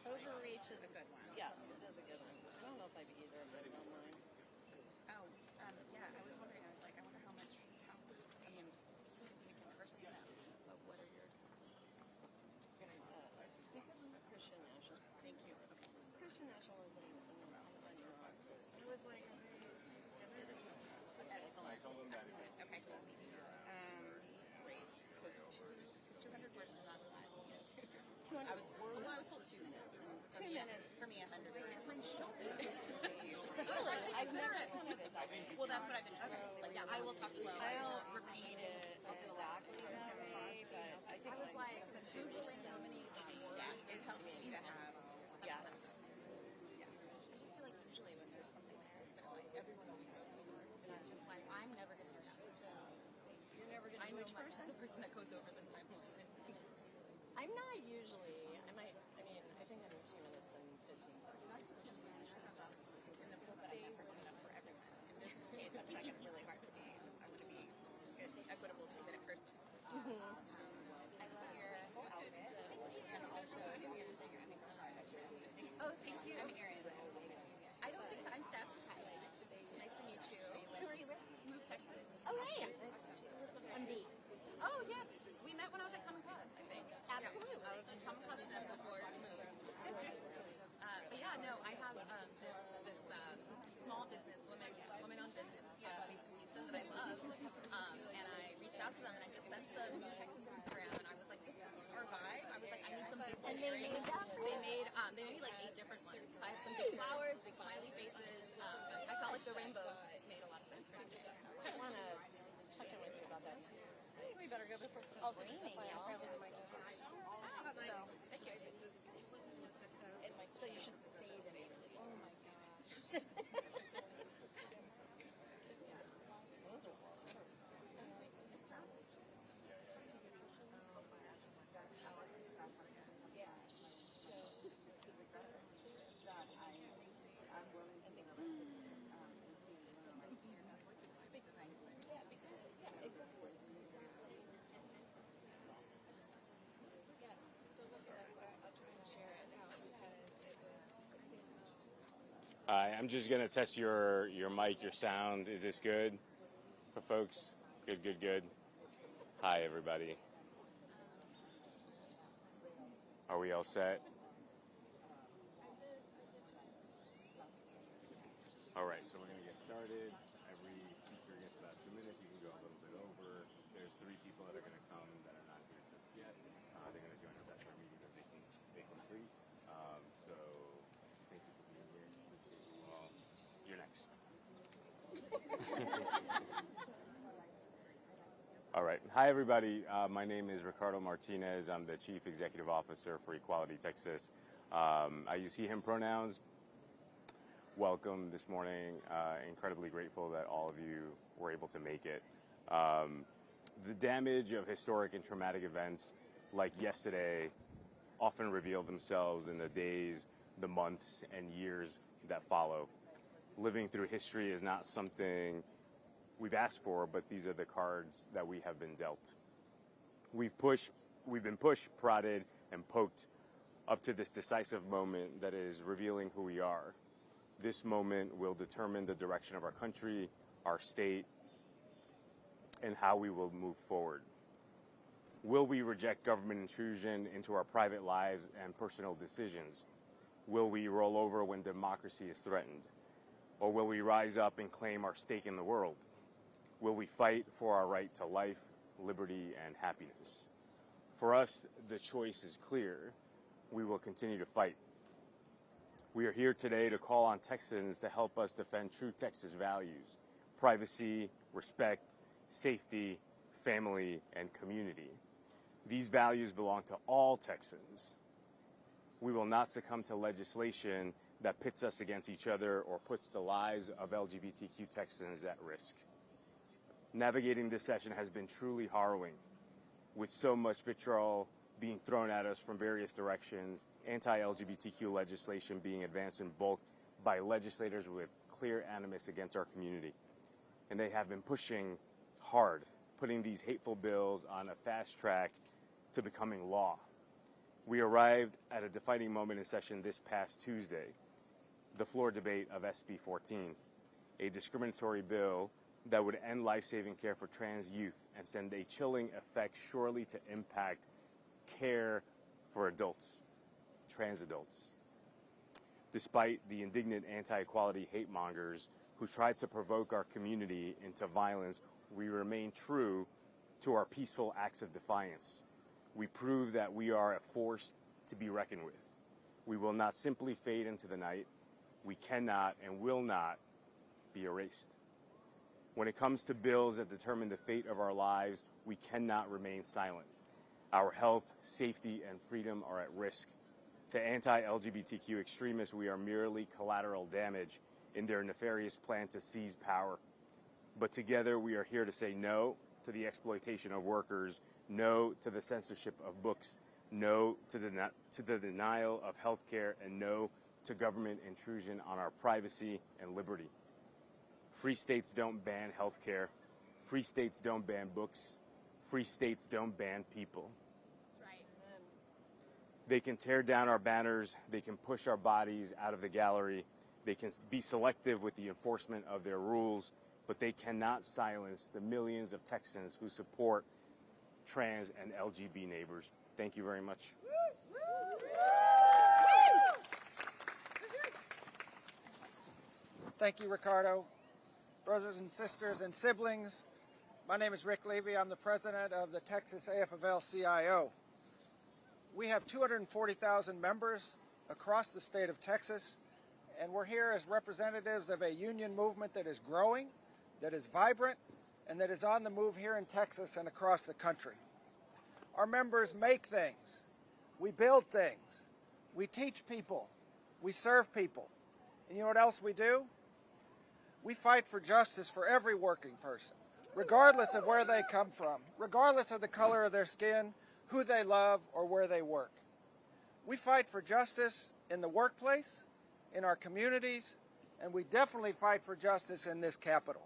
Overreach is a good one. Yes, it is a good one. I don't know if I have either of those on mine. Oh, yeah, I was wondering, I was like, I wonder how much, I mean, you can personally know, but what are your... Christian National. Thank you. Okay. Christian Nationalism and on your own. It was like... Excellent. Excellent. Okay. Great. Because 200 words is not a lot. You know, 200. I was told 2 minutes. And 2 minutes. For me, 100. It's my shoulder. I've never counted it that way. Well, that's what I've been doing. Like, yeah, I will talk slow. I will don't repeat it exactly that way, but I think I was like, Googling how many... Yeah, it helps you to have... Yeah. Yeah. I just feel like usually when there's something like this, they're like, everyone always goes anymore. And I'm just like, I'm never going to hear that person. You're never going to hear which person? The person that goes over the time limit. I'm not usually. I think I'm 2 minutes and 15 seconds. And the people that I have are enough for everyone. In this case, I'm trying really hard to be. I want to be a good, equitable 2-minute person. I love your outfit. And also, if you're going to say your name, oh, thank you. I'm Erin. I don't think I'm Steph. Nice to meet you. Who are you with? Move Texas. Oh, hey. Yeah. I'm B. Oh, yes. We met when I was at Common Cause, I think. Absolutely. Yeah. I was in Common Cause before I moved. But yeah, no, I have this small business, woman-owned business based in Houston that I love. And I reached out to them and I just sent them Move Texas Instagram and I was like, this is our vibe. I was like, I need some big earrings. They made like 8 different ones. So I have some big flowers, big smiley faces. But I felt like the rainbows made a lot of sense for me. I want to check in with you about that too. I think we better go before it's Also, raining, just y'all. So, thank you. So you should say the name. Oh my gosh. Those are wonderful. Yeah. So, that I'm willing to think about yeah, exactly. Yeah, so look at that. I'll try and share it out because it was... I'm just going to test your mic, your sound. Is this good for folks? Good. Hi, everybody. Are we all set? All right, so we're going to get started. Every speaker gets about 2 minutes. You can go a little bit over. There's 3 people that are going to come that are not here just yet. They're going to join us after our meeting that they complete. So thank you for being here. Appreciate you all. You're next. All right. Hi, everybody. My name is Ricardo Martinez. I'm the Chief Executive Officer for Equality Texas. I use he, him pronouns. Welcome this morning. Incredibly grateful that all of you were able to make it. The damage of historic and traumatic events like yesterday often reveal themselves in the days, the months, and years that follow. Living through history is not something we've asked for, but these are the cards that we have been dealt. We've been pushed, prodded, and poked up to this decisive moment that is revealing who we are. This moment will determine the direction of our country, our state, and how we will move forward. Will we reject government intrusion into our private lives and personal decisions? Will we roll over when democracy is threatened? Or will we rise up and claim our stake in the world? Will we fight for our right to life, liberty, and happiness? For us, the choice is clear. We will continue to fight. We are here today to call on Texans to help us defend true Texas values: privacy, respect, safety, family, and community. These values belong to all Texans. We will not succumb to legislation that pits us against each other or puts the lives of LGBTQ Texans at risk. Navigating this session has been truly harrowing, with so much vitriol being thrown at us from various directions, anti-LGBTQ legislation being advanced in bulk by legislators with clear animus against our community. And they have been pushing hard, putting these hateful bills on a fast track to becoming law. We arrived at a defining moment in session this past Tuesday, the floor debate of SB 14, a discriminatory bill that would end life-saving care for trans youth and send a chilling effect surely to impact care for adults, trans adults. Despite the indignant anti-equality hate mongers who tried to provoke our community into violence, we remain true to our peaceful acts of defiance. We prove that we are a force to be reckoned with. We will not simply fade into the night. We cannot and will not be erased. When it comes to bills that determine the fate of our lives, we cannot remain silent. Our health, safety, and freedom are at risk. To anti-LGBTQ extremists, we are merely collateral damage in their nefarious plan to seize power. But together, we are here to say no to the exploitation of workers, no to the censorship of books, no to the denial of health care, and no to government intrusion on our privacy and liberty. Free states don't ban health care. Free states don't ban books. Free states don't ban people. They can tear down our banners, they can push our bodies out of the gallery, they can be selective with the enforcement of their rules, but they cannot silence the millions of Texans who support trans and LGBT neighbors. Thank you very much. Thank you, Ricardo. Brothers and sisters and siblings, my name is Rick Levy. I'm the president of the Texas AFL-CIO. We have 240,000 members across the state of Texas, and we're here as representatives of a union movement that is growing, that is vibrant, and that is on the move here in Texas and across the country. Our members make things, we build things, we teach people, we serve people. And you know what else we do? We fight for justice for every working person, regardless of where they come from, regardless of the color of their skin, who they love, or where they work. We fight for justice in the workplace, in our communities, and we definitely fight for justice in this Capitol.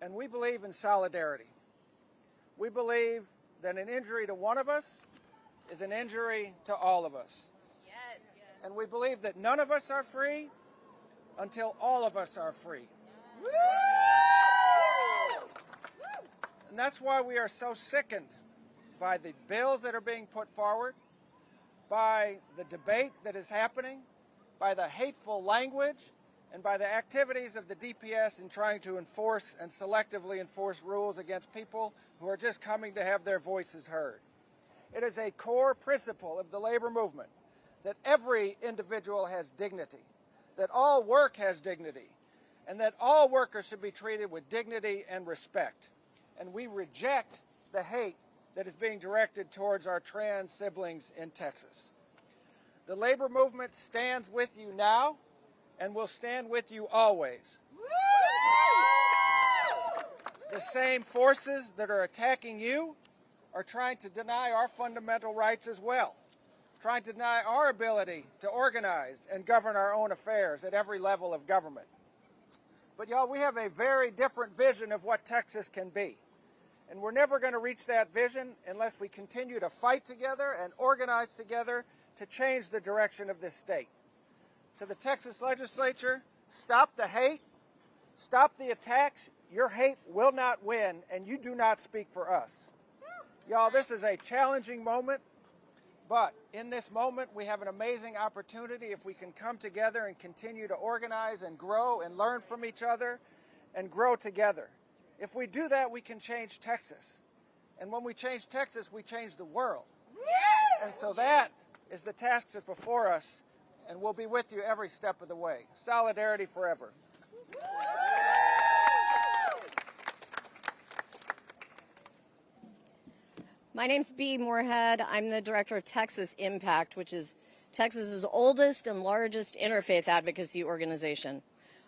And we believe in solidarity. We believe that an injury to one of us is an injury to all of us. Yes. And we believe that none of us are free until all of us are free. And that's why we are so sickened by the bills that are being put forward, by the debate that is happening, by the hateful language, and by the activities of the DPS in trying to enforce and selectively enforce rules against people who are just coming to have their voices heard. It is a core principle of the labor movement that every individual has dignity, that all work has dignity, and that all workers should be treated with dignity and respect. And we reject the hate that is being directed towards our trans siblings in Texas. The labor movement stands with you now and will stand with you always. The same forces that are attacking you are trying to deny our fundamental rights as well, trying to deny our ability to organize and govern our own affairs at every level of government. But y'all, we have a very different vision of what Texas can be. And we're never going to reach that vision unless we continue to fight together and organize together to change the direction of this state. To the Texas legislature, stop the hate, stop the attacks. Your hate will not win, and you do not speak for us. Y'all, this is a challenging moment, but in this moment we have an amazing opportunity if we can come together and continue to organize and grow and learn from each other and grow together. If we do that, we can change Texas. And when we change Texas, we change the world. Yes! And so that is the task that's before us, and we'll be with you every step of the way. Solidarity forever. My name's B. Moorhead. I'm the director of Texas Impact, which is Texas's oldest and largest interfaith advocacy organization.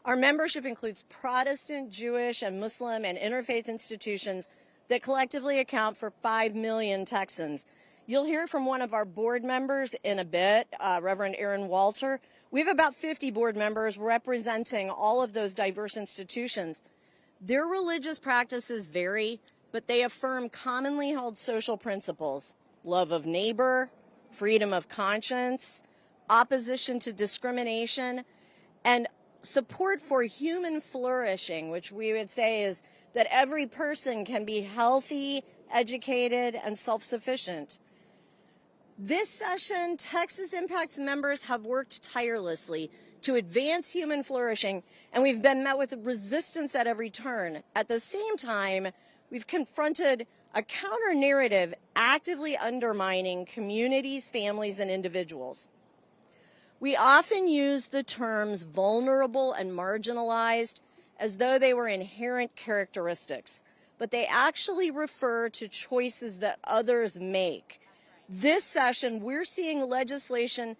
Our membership includes Protestant, Jewish, and Muslim and interfaith institutions that collectively account for 5 million Texans. You'll hear from one of our board members in a bit, Reverend Erin Walter. We have about 50 board members representing all of those diverse institutions. Their religious practices vary, but they affirm commonly held social principles: love of neighbor, freedom of conscience, opposition to discrimination, and support for human flourishing, which we would say is that every person can be healthy, educated, and self-sufficient. This session, Texas Impact's members have worked tirelessly to advance human flourishing, and we've been met with resistance at every turn. At the same time, we've confronted a counter-narrative actively undermining communities, families, and individuals. We often use the terms vulnerable and marginalized as though they were inherent characteristics, but they actually refer to choices that others make. This session, we're seeing legislation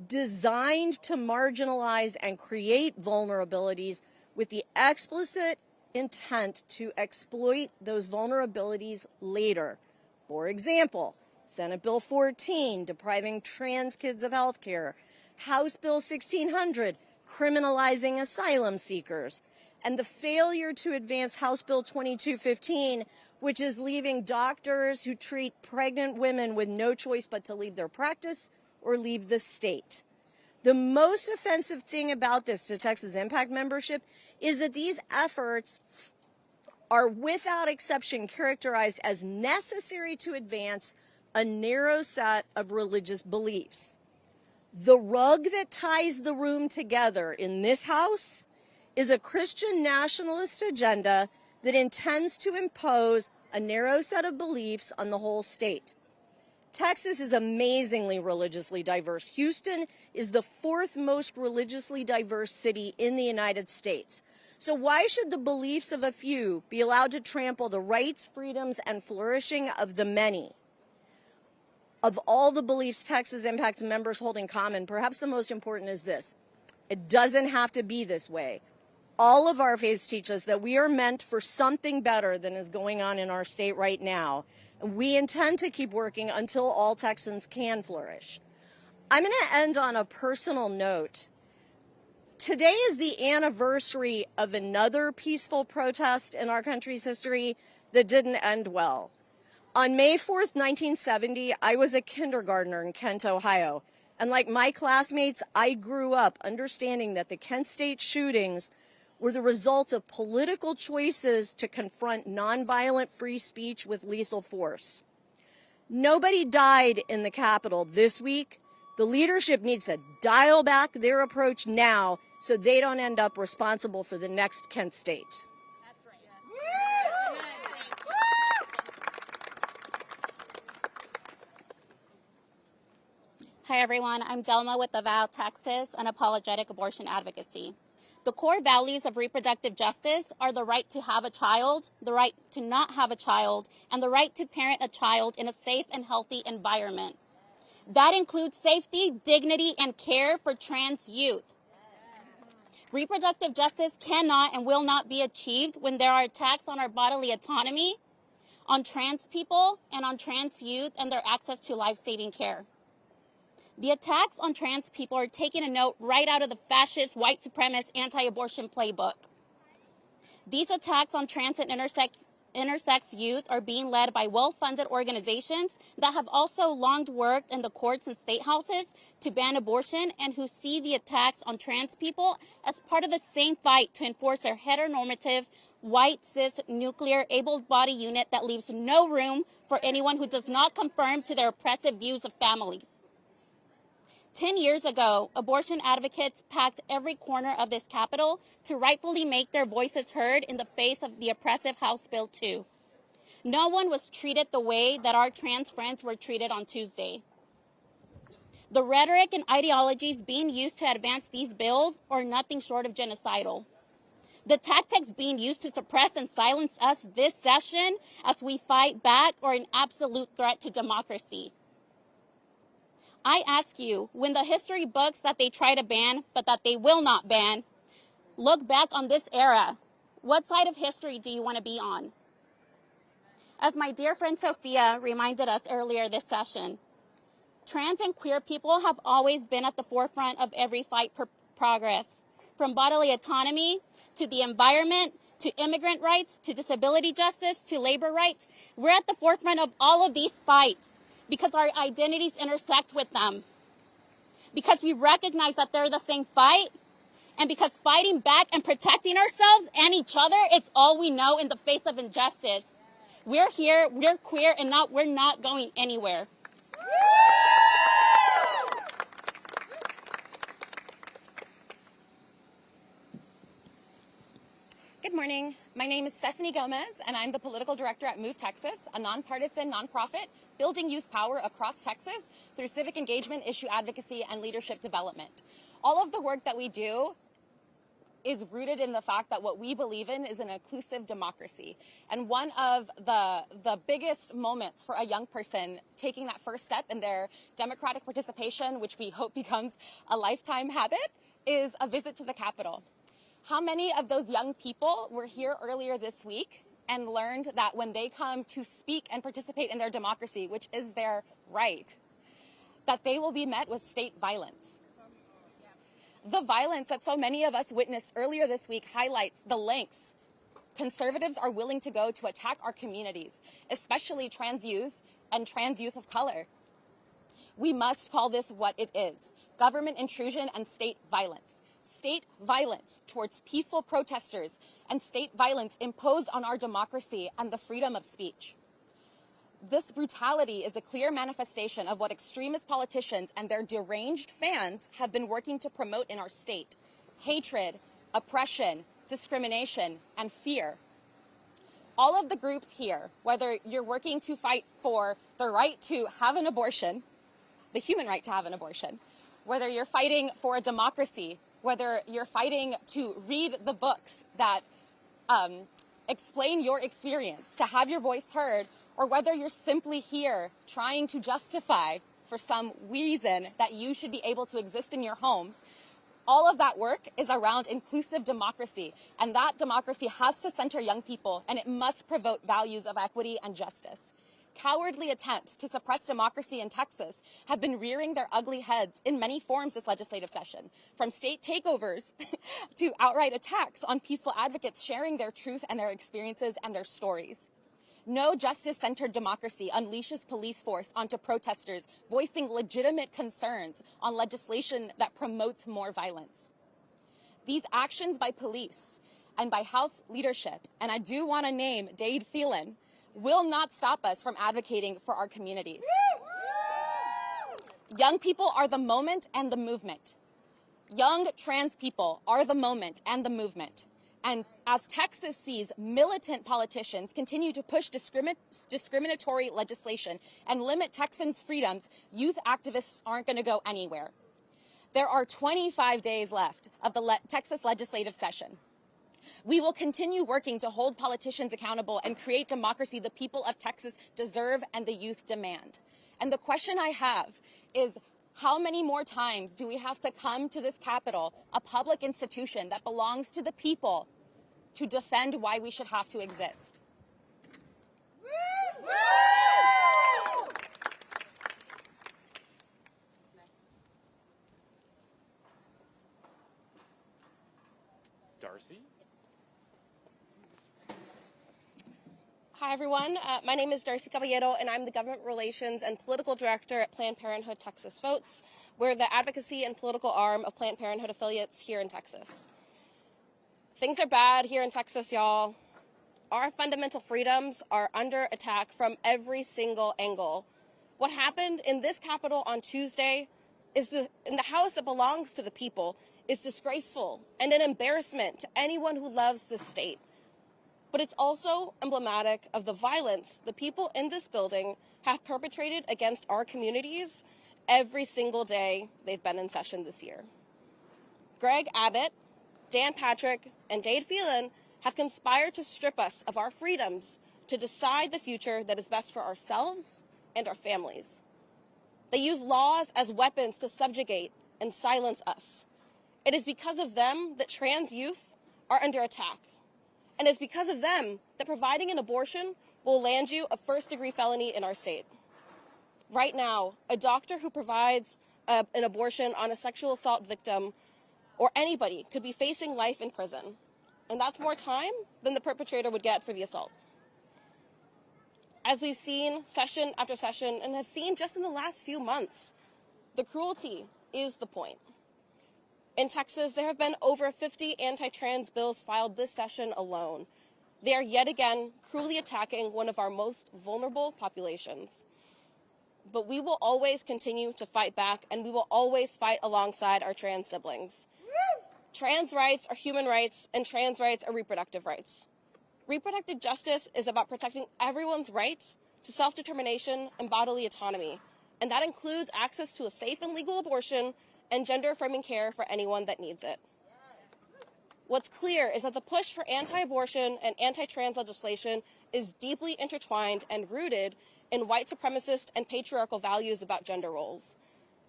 designed to marginalize and create vulnerabilities with the explicit intent to exploit those vulnerabilities later. For example, Senate Bill 14, depriving trans kids of health care, House Bill 1600, criminalizing asylum seekers, and the failure to advance House Bill 2215, which is leaving doctors who treat pregnant women with no choice but to leave their practice or leave the state. The most offensive thing about this to Texas Impact membership is that these efforts are without exception characterized as necessary to advance a narrow set of religious beliefs. The rug that ties the room together in this House is a Christian nationalist agenda that intends to impose a narrow set of beliefs on the whole state. Texas is amazingly religiously diverse. Houston is the fourth most religiously diverse city in the United States. So why should the beliefs of a few be allowed to trample the rights, freedoms, and flourishing of the many? Of all the beliefs Texas Impact's members hold in common, perhaps the most important is this: it doesn't have to be this way. All of our faiths teach us that we are meant for something better than is going on in our state right now. And we intend to keep working until all Texans can flourish. I'm going to end on a personal note. Today is the anniversary of another peaceful protest in our country's history that didn't end well. On May 4th, 1970, I was a kindergartner in Kent, Ohio. And like my classmates, I grew up understanding that the Kent State shootings were the result of political choices to confront nonviolent free speech with lethal force. Nobody died in the Capitol this week. The leadership needs to dial back their approach now so they don't end up responsible for the next Kent State. That's right. Hi, everyone. I'm Delma with AVOW, Texas, Unapologetic Abortion Advocacy. The core values of reproductive justice are the right to have a child, the right to not have a child, and the right to parent a child in a safe and healthy environment. That includes safety, dignity, and care for trans youth. Reproductive justice cannot and will not be achieved when there are attacks on our bodily autonomy, on trans people, and on trans youth and their access to life-saving care. The attacks on trans people are taking a note right out of the fascist, white supremacist, anti-abortion playbook. These attacks on trans and intersex youth are being led by well-funded organizations that have also long worked in the courts and state houses to ban abortion and who see the attacks on trans people as part of the same fight to enforce their heteronormative, white, cis, nuclear, able-bodied unit that leaves no room for anyone who does not conform to their oppressive views of families. 10 years ago, abortion advocates packed every corner of this Capitol to rightfully make their voices heard in the face of the oppressive House Bill 2. No one was treated the way that our trans friends were treated on Tuesday. The rhetoric and ideologies being used to advance these bills are nothing short of genocidal. The tactics being used to suppress and silence us this session as we fight back are an absolute threat to democracy. I ask you, when the history books that they try to ban, but that they will not ban, look back on this era, what side of history do you want to be on? As my dear friend Sophia reminded us earlier this session, trans and queer people have always been at the forefront of every fight for progress, from bodily autonomy to the environment, to immigrant rights, to disability justice, to labor rights. We're at the forefront of all of these fights. because our identities intersect with them, because we recognize that they're the same fight, and because fighting back and protecting ourselves and each other is all we know in the face of injustice. We're here, we're queer, and we're not going anywhere. Good morning. My name is Stephanie Gomez, and I'm the political director at Move Texas, a nonpartisan nonprofit building youth power across Texas through civic engagement, issue advocacy, and leadership development. All of the work that we do is rooted in the fact that what we believe in is an inclusive democracy. And one of the biggest moments for a young person taking that first step in their democratic participation, which we hope becomes a lifetime habit, is a visit to the Capitol. How many of those young people were here earlier this week and learned that when they come to speak and participate in their democracy, which is their right, that they will be met with state violence? The violence that so many of us witnessed earlier this week highlights the lengths conservatives are willing to go to attack our communities, especially trans youth and trans youth of color. We must call this what it is: government intrusion and state violence. State violence towards peaceful protesters and state violence imposed on our democracy and the freedom of speech. This brutality is a clear manifestation of what extremist politicians and their deranged fans have been working to promote in our state: hatred, oppression, discrimination, and fear. All of the groups here, whether you're working to fight for the right to have an abortion, the human right to have an abortion, whether you're fighting for a democracy, whether you're fighting to read the books that explain your experience, to have your voice heard, or whether you're simply here trying to justify for some reason that you should be able to exist in your home, all of that work is around inclusive democracy. And that democracy has to center young people, and it must promote values of equity and justice. Cowardly attempts to suppress democracy in Texas have been rearing their ugly heads in many forms this legislative session, from state takeovers to outright attacks on peaceful advocates sharing their truth and their experiences and their stories. No justice-centered democracy unleashes police force onto protesters voicing legitimate concerns on legislation that promotes more violence. These actions by police and by House leadership, and I do want to name Dade Phelan, will not stop us from advocating for our communities. Young people are the moment and the movement. Young trans people are the moment and the movement. And as Texas sees militant politicians continue to push discriminatory legislation and limit Texans' freedoms, youth activists aren't going to go anywhere. There are 25 days left of the Texas legislative session. We will continue working to hold politicians accountable and create democracy the people of Texas deserve and the youth demand. And the question I have is, how many more times do we have to come to this Capitol, a public institution that belongs to the people, to defend why we should have to exist? Darcy? Hi, everyone. My name is Darcy Caballero, and I'm the Government Relations and Political Director at Planned Parenthood Texas Votes. We're the advocacy and political arm of Planned Parenthood affiliates here in Texas. Things are bad here in Texas, y'all. Our fundamental freedoms are under attack from every single angle. What happened in this Capitol on Tuesday is in the House that belongs to the people is disgraceful and an embarrassment to anyone who loves this state. But it's also emblematic of the violence the people in this building have perpetrated against our communities every single day they've been in session this year. Greg Abbott, Dan Patrick, and Dade Phelan have conspired to strip us of our freedoms to decide the future that is best for ourselves and our families. They use laws as weapons to subjugate and silence us. It is because of them that trans youth are under attack. And it's because of them that providing an abortion will land you a first-degree felony in our state. Right now, a doctor who provides an abortion on a sexual assault victim or anybody could be facing life in prison. And that's more time than the perpetrator would get for the assault. As we've seen session after session and have seen just in the last few months, the cruelty is the point. In Texas, there have been over 50 anti-trans bills filed this session alone. They are yet again cruelly attacking one of our most vulnerable populations. But we will always continue to fight back, and we will always fight alongside our trans siblings. Trans rights are human rights, and trans rights are reproductive rights. Reproductive justice is about protecting everyone's right to self-determination and bodily autonomy, and that includes access to a safe and legal abortion and gender-affirming care for anyone that needs it. What's clear is that the push for anti-abortion and anti-trans legislation is deeply intertwined and rooted in white supremacist and patriarchal values about gender roles.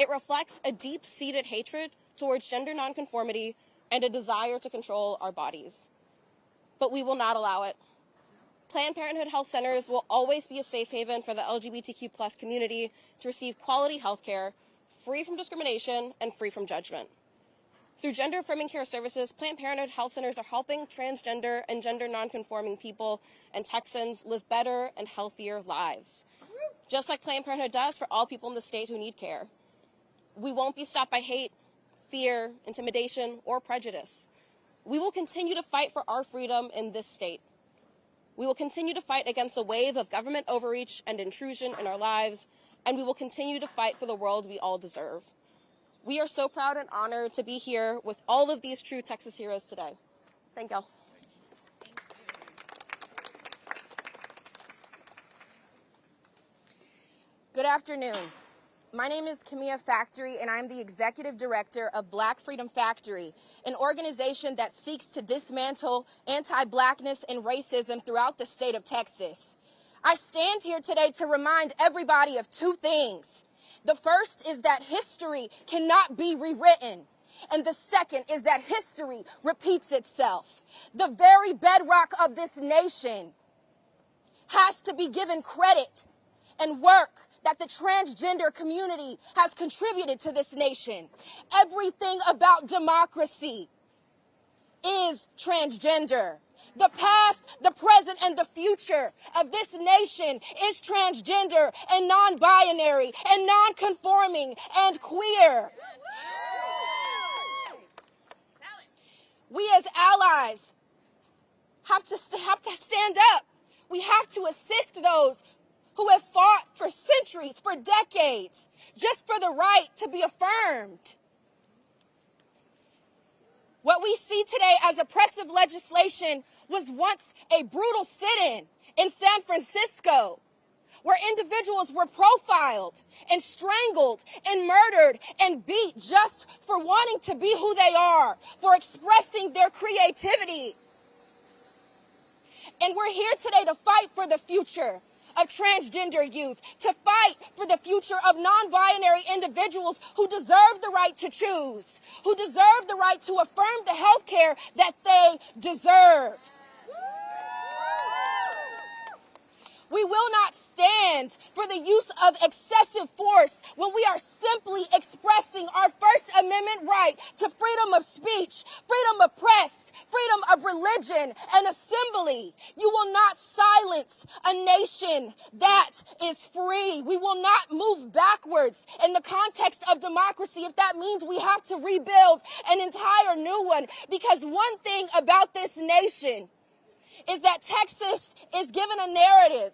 It reflects a deep-seated hatred towards gender nonconformity and a desire to control our bodies. But we will not allow it. Planned Parenthood health centers will always be a safe haven for the LGBTQ+ community to receive quality health care, free from discrimination and free from judgment. Through gender-affirming care services, Planned Parenthood health centers are helping transgender and gender nonconforming people and Texans live better and healthier lives, just like Planned Parenthood does for all people in the state who need care. We won't be stopped by hate, fear, intimidation, or prejudice. We will continue to fight for our freedom in this state. We will continue to fight against the wave of government overreach and intrusion in our lives, and we will continue to fight for the world we all deserve. We are so proud and honored to be here with all of these true Texas heroes today. Thank y'all. Good afternoon. My name is Kimiya Factory, and I'm the executive director of Black Freedom Factory, an organization that seeks to dismantle anti-blackness and racism throughout the state of Texas. I stand here today to remind everybody of two things. The first is that history cannot be rewritten. And the second is that history repeats itself. The very bedrock of this nation has to be given credit and work that the transgender community has contributed to this nation. Everything about democracy is transgender. The past, the present, and the future of this nation is transgender and non-binary and non-conforming and queer. We as allies have to stand up. We have to assist those who have fought for centuries, for decades, just for the right to be affirmed. What we see today as oppressive legislation was once a brutal sit-in in San Francisco, where individuals were profiled and strangled and murdered and beat just for wanting to be who they are, for expressing their creativity. And we're here today to fight for the future of transgender youth, to fight for the future of non-binary individuals who deserve the right to choose, who deserve the right to affirm the health care that they deserve. We will not stand for the use of excessive force when we are simply expressing our First Amendment right to freedom of speech, freedom of press, freedom of religion and assembly. You will not silence a nation that is free. We will not move backwards in the context of democracy if that means we have to rebuild an entire new one. Because one thing about this nation is that Texas is given a narrative.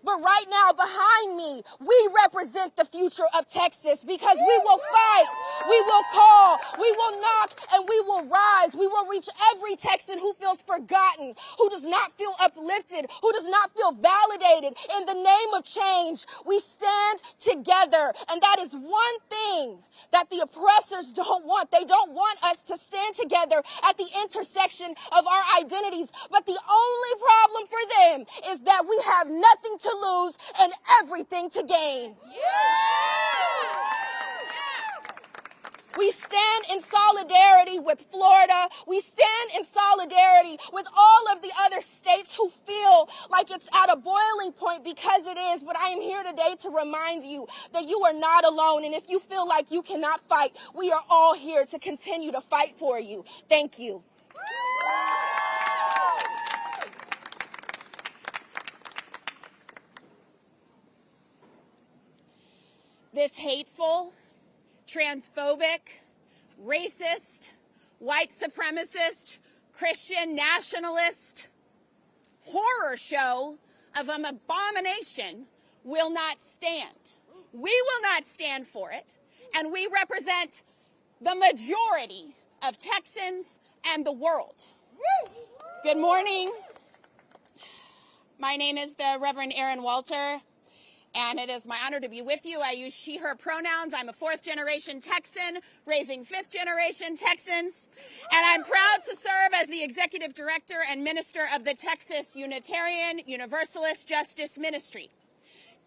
But right now, behind me, we represent the future of Texas because we will fight, we will call, we will knock, and we will rise. We will reach every Texan who feels forgotten, who does not feel uplifted, who does not feel validated. In the name of change, we stand together. And that is one thing that the oppressors don't want. They don't want us to stand together at the intersection of our identities. But the only problem for them is that we have nothing to lose and everything to gain. We stand in solidarity with Florida. We stand in solidarity with all of the other states who feel like it's at a boiling point, because it is. But I am here today to remind you that you are not alone. And if you feel like you cannot fight, we are all here to continue to fight for you. Thank you. this hateful, transphobic, racist, white supremacist, Christian nationalist horror show of an abomination will not stand. We will not stand for it, and we represent the majority of Texans and the world. Good morning. My name is the Reverend Erin Walter, and it is my honor to be with you. I use she, her pronouns. I'm a fourth-generation Texan, raising fifth-generation Texans, and I'm proud to serve as the executive director and minister of the Texas Unitarian Universalist Justice Ministry.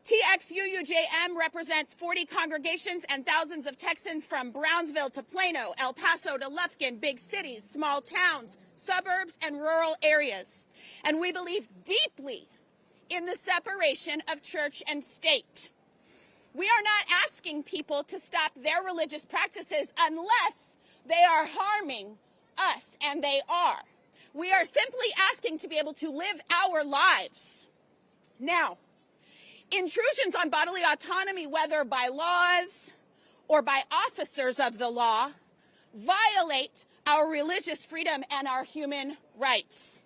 TXUUJM represents 40 congregations and thousands of Texans from Brownsville to Plano, El Paso to Lufkin, big cities, small towns, suburbs, and rural areas. And we believe deeply in the separation of church and state. We are not asking people to stop their religious practices unless they are harming us, and they are. We are simply asking to be able to live our lives. Now, intrusions on bodily autonomy, whether by laws or by officers of the law, violate our religious freedom and our human rights.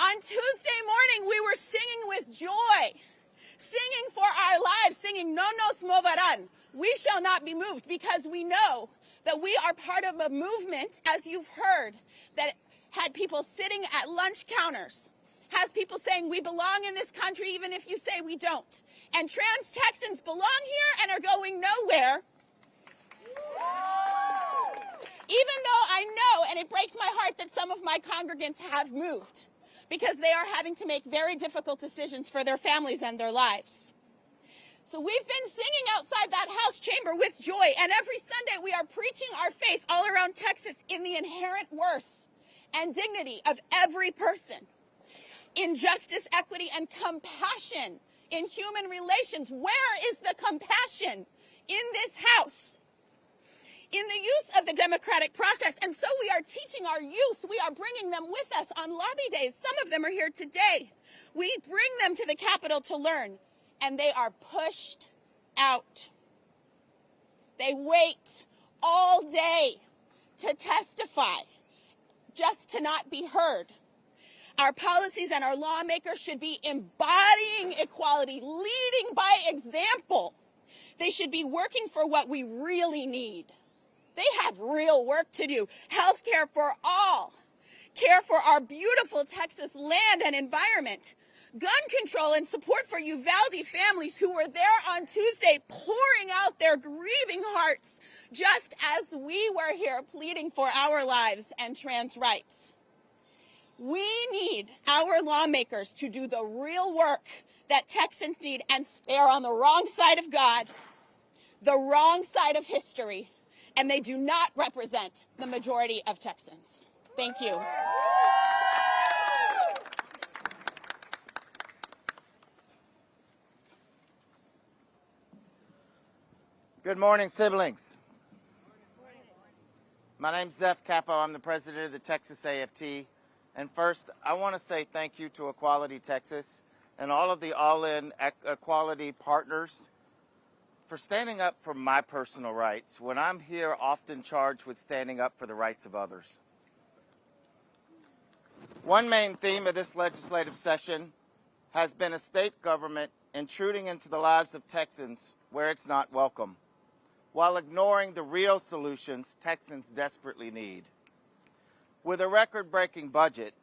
On Tuesday morning, we were singing with joy, singing for our lives, singing, "No nos moverán," we shall not be moved, because we know that we are part of a movement, as you've heard, that had people sitting at lunch counters, has people saying we belong in this country even if you say we don't. And trans Texans belong here and are going nowhere. Even though I know, and it breaks my heart, that some of my congregants have moved because they are having to make very difficult decisions for their families and their lives. So we've been singing outside that House chamber with joy, and every Sunday we are preaching our faith all around Texas in the inherent worth and dignity of every person, in justice, equity, and compassion in human relations. Where is the compassion in this house? In the use of the democratic process. And so we are teaching our youth. We are bringing them with us on lobby days. Some of them are here today. We bring them to the Capitol to learn, and they are pushed out. They wait all day to testify, just to not be heard. Our policies and our lawmakers should be embodying equality, leading by example. They should be working for what we really need. They have real work to do. Health care for all. Care for our beautiful Texas land and environment. Gun control and support for Uvalde families who were there on Tuesday pouring out their grieving hearts, just as we were here pleading for our lives and trans rights. We need our lawmakers to do the real work that Texans need, and they are on the wrong side of God, the wrong side of history, and they do not represent the majority of Texans. Thank you. Good morning, siblings. My name's Zeph, Capo. I'm the president of the Texas AFT. And first, I want to say thank you to Equality Texas and all of the all-in equality partners for standing up for my personal rights when I'm here often charged with standing up for the rights of others. One main theme of this legislative session has been a state government intruding into the lives of Texans where it's not welcome, while ignoring the real solutions Texans desperately need. With a record-breaking budget,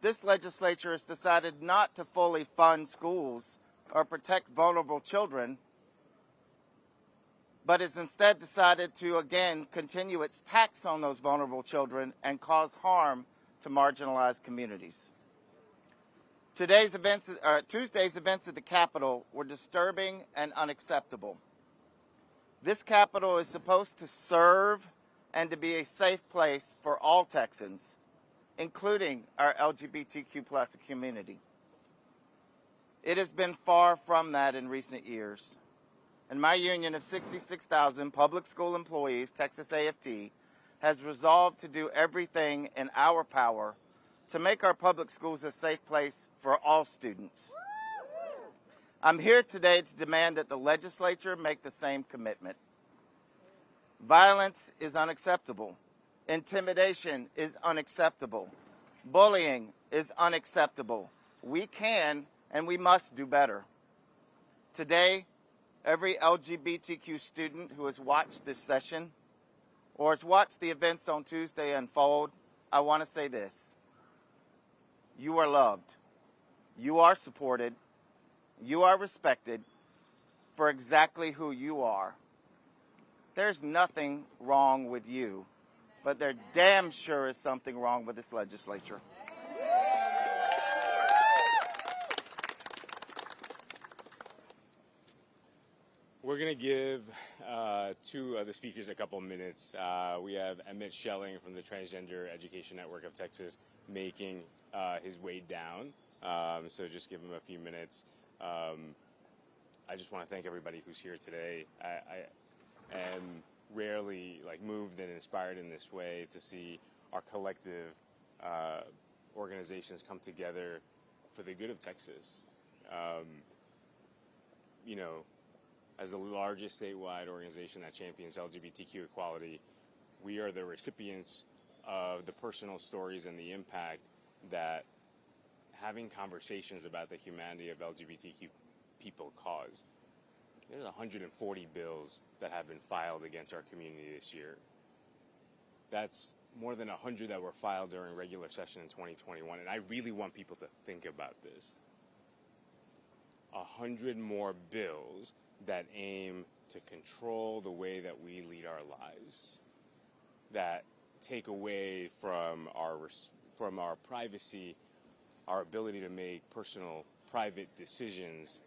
this legislature has decided not to fully fund schools or protect vulnerable children, but has instead decided to, again, continue its tax on those vulnerable children and cause harm to marginalized communities. Tuesday's events at the Capitol were disturbing and unacceptable. This Capitol is supposed to serve and to be a safe place for all Texans, including our LGBTQ plus community. It has been far from that in recent years. And my union of 66,000 public school employees, Texas AFT, has resolved to do everything in our power to make our public schools a safe place for all students. I'm here today to demand that the legislature make the same commitment. Violence is unacceptable. Intimidation is unacceptable. Bullying is unacceptable. We can and we must do better. Today, every LGBTQ student who has watched this session or has watched the events on Tuesday unfold, I want to say this. You are loved. You are supported. You are respected for exactly who you are. There's nothing wrong with you, but there damn sure is something wrong with this legislature. We're going to give two of the speakers a couple minutes. We have Emmett Schelling from the Transgender Education Network of Texas making his way down. So just give him a few minutes. I just want to thank everybody who's here today. I am rarely moved and inspired in this way to see our collective organizations come together for the good of Texas. As the largest statewide organization that champions LGBTQ equality, we are the recipients of the personal stories and the impact that having conversations about the humanity of LGBTQ people cause. There's 140 bills that have been filed against our community this year. That's more than 100 that were filed during regular session in 2021, and I really want people to think about this. 100 more bills that aim to control the way that we lead our lives, that take away from our privacy, our ability to make personal, private decisions,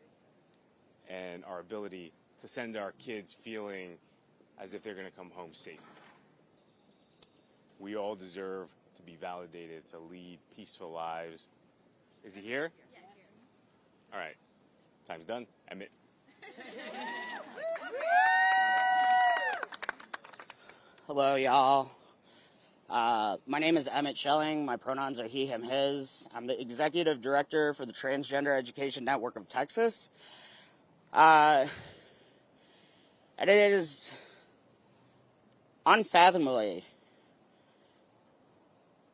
and our ability to send our kids feeling as if they're going to come home safe. We all deserve to be validated to lead peaceful lives. Is he here? Yes. All right. Time's done. Emmett. Hello, y'all. My name is Emmett Schelling. My pronouns are he, him, his. I'm the executive director for the Transgender Education Network of Texas. And it is unfathomably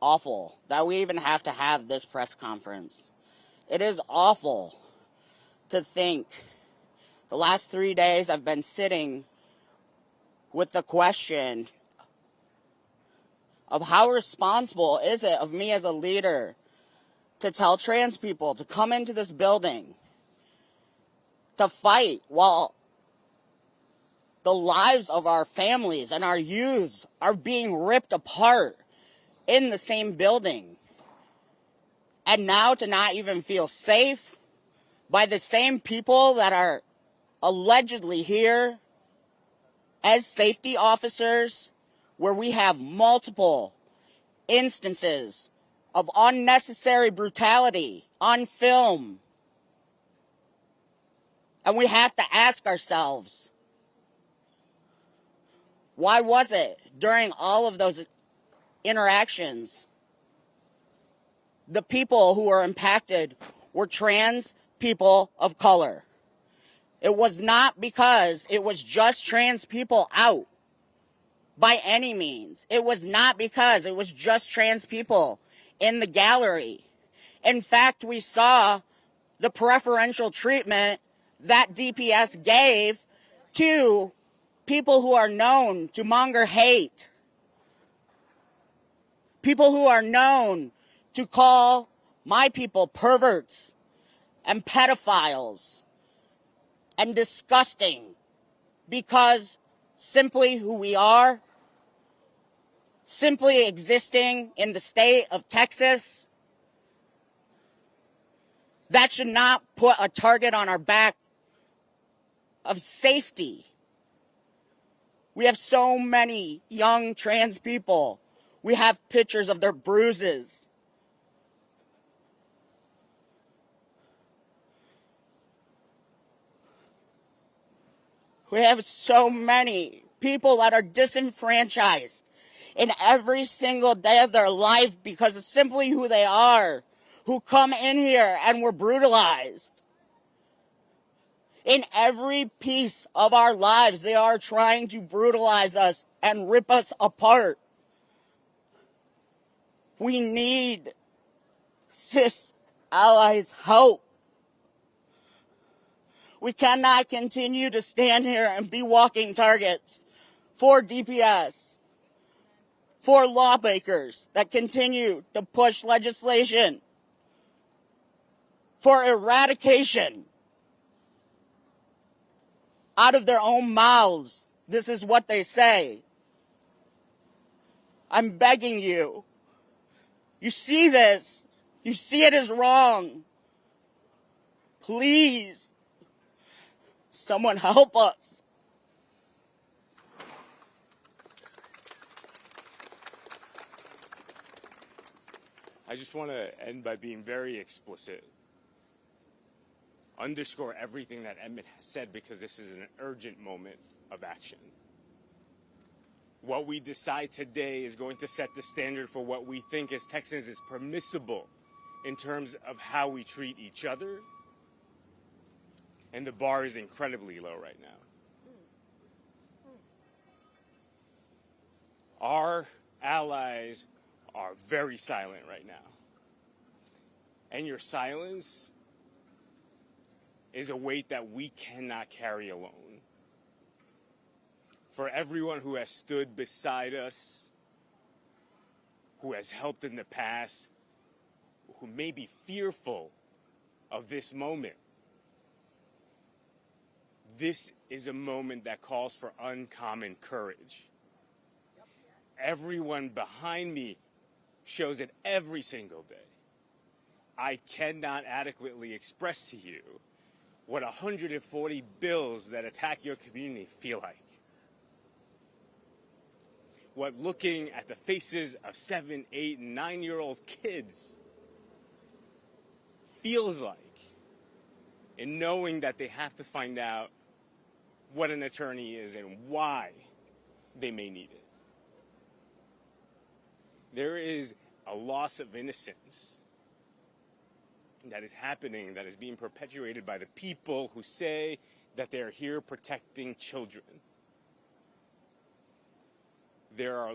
awful that we even have to have this press conference. It is awful to think the last 3 days I've been sitting with the question of how responsible is it of me as a leader to tell trans people to come into this building to fight while the lives of our families and our youths are being ripped apart in the same building. And now to not even feel safe by the same people that are allegedly here as safety officers, where we have multiple instances of unnecessary brutality on film. And we have to ask ourselves, why was it during all of those interactions, the people who were impacted were trans people of color? It was not because it was just trans people out by any means. It was not because it was just trans people in the gallery. In fact, we saw the preferential treatment that DPS gave to people who are known to monger hate, people who are known to call my people perverts and pedophiles and disgusting, because simply who we are, simply existing in the state of Texas, that should not put a target on our back of safety. We have so many young trans people. We have pictures of their bruises. We have so many people that are disenfranchised in every single day of their life because of simply who they are, who come in here and were brutalized. In every piece of our lives, they are trying to brutalize us and rip us apart. We need cis allies' help. We cannot continue to stand here and be walking targets for DPS, for lawmakers that continue to push legislation for eradication out of their own mouths. This is what they say. I'm begging you. You see this. You see it is wrong. Please, someone help us. I just want to end by being very explicit. Underscore everything that Emmett has said, because this is an urgent moment of action. What we decide today is going to set the standard for what we think as Texans is permissible in terms of how we treat each other. And the bar is incredibly low right now. Our allies are very silent right now. And your silence is a weight that we cannot carry alone. For everyone who has stood beside us, who has helped in the past, who may be fearful of this moment, this is a moment that calls for uncommon courage. Everyone behind me shows it every single day. I cannot adequately express to you what 140 bills that attack your community feel like. What looking at the faces of 7, 8, and 9-year-old kids feels like, in knowing that they have to find out what an attorney is and why they may need it. There is a loss of innocence that is happening, that is being perpetuated by the people who say that they are here protecting children. There are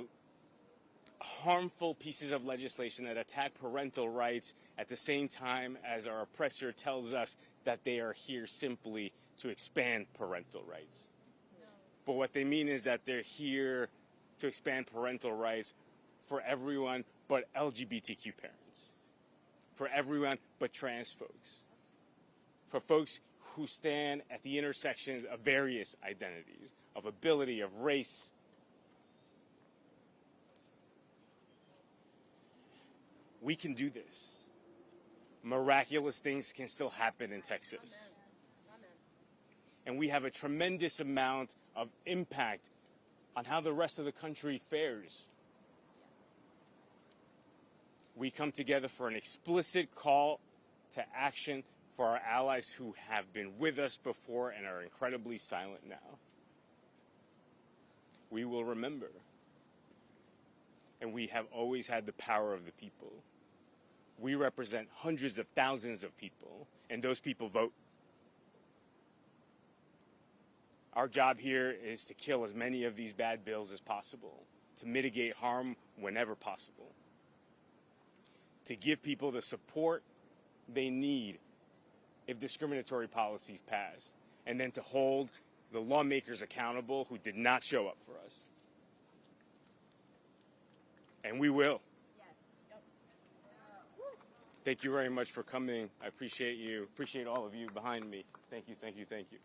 harmful pieces of legislation that attack parental rights at the same time as our oppressor tells us that they are here simply to expand parental rights. But what they mean is that they're here to expand parental rights for everyone but LGBTQ parents, for everyone but trans folks, for folks who stand at the intersections of various identities, of ability, of race. We can do this. Miraculous things can still happen in Texas. And we have a tremendous amount of impact on how the rest of the country fares. We come together for an explicit call to action for our allies who have been with us before and are incredibly silent now. We will remember. And we have always had the power of the people. We represent hundreds of thousands of people, and those people vote. Our job here is to kill as many of these bad bills as possible, to mitigate harm whenever possible, to give people the support they need if discriminatory policies pass, and then to hold the lawmakers accountable who did not show up for us. And we will. Thank you very much for coming. I appreciate you. Appreciate all of you behind me. Thank you, thank you, thank you.